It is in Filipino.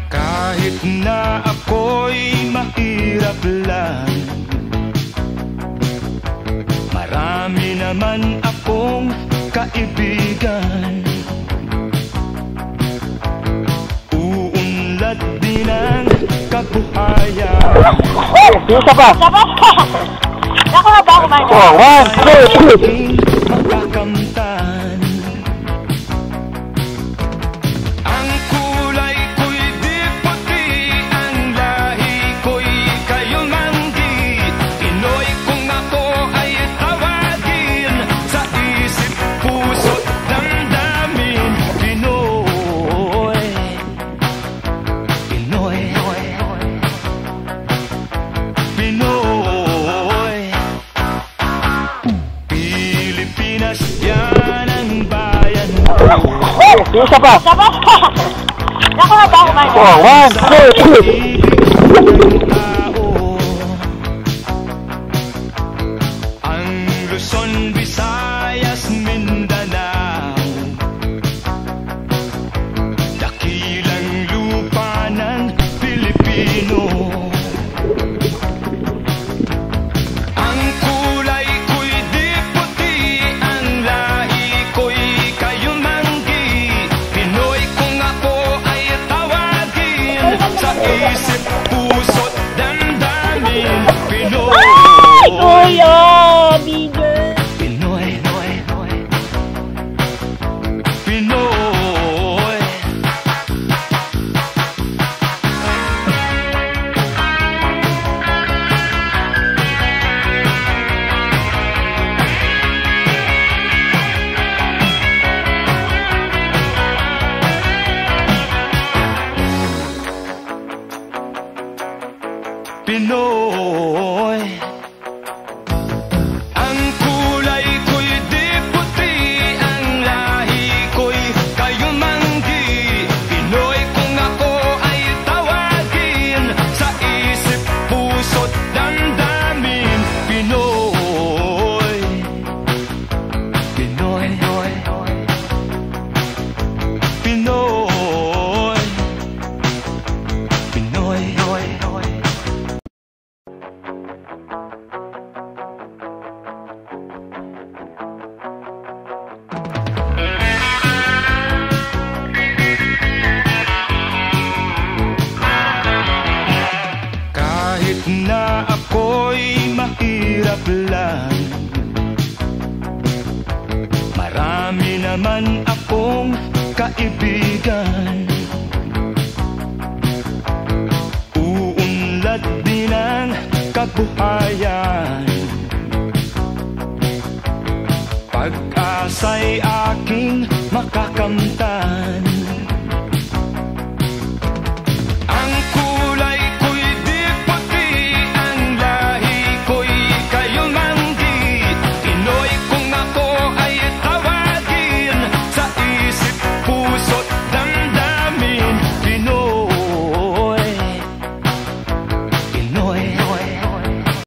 Kahit na ako'y mahirap lang, marami naman akong kaibigan. Uunlad din ang kabuhayan. Isa pa! Sabas ka! Naku na ba ako man? 1, 2, 3! Makakamtan. Ang kulay ko'y di puti, ang lahi ko'y kayumanggi. Pinoy kung ako ay tawagin, sa isip, puso't damdamin. Pinoy, Pinoy, Pinoy. Pilipinas, yan ang bayan ko. Isa pa! Sabas ka! Naku na ba ako man? 1, 2, 3! Ang Luzon, Visayas, Mindanao, dakilang lupa ng Pilipino. Ang kulay ko'y di puti, ang lahi ko'y kayumanggi. Pinoy kung ako ay tawagin, sa isip, puso't damdamin. Pinoy, Kuya! Bigger! Pinoy, Pinoy. Pinoy. Ang kulay ko'y di puti, ang lahi ko'y kayumanggi. Pinoy kung ako ay tawagin, sa isip, puso't damdamin. Pinoy, Pinoy, Pinoy, Pinoy. Kahit na ako'y mahirap lang, marami naman akong kaibigan. Uunlad din ang kabuhayan. Pag-asa'y aking makakamtan.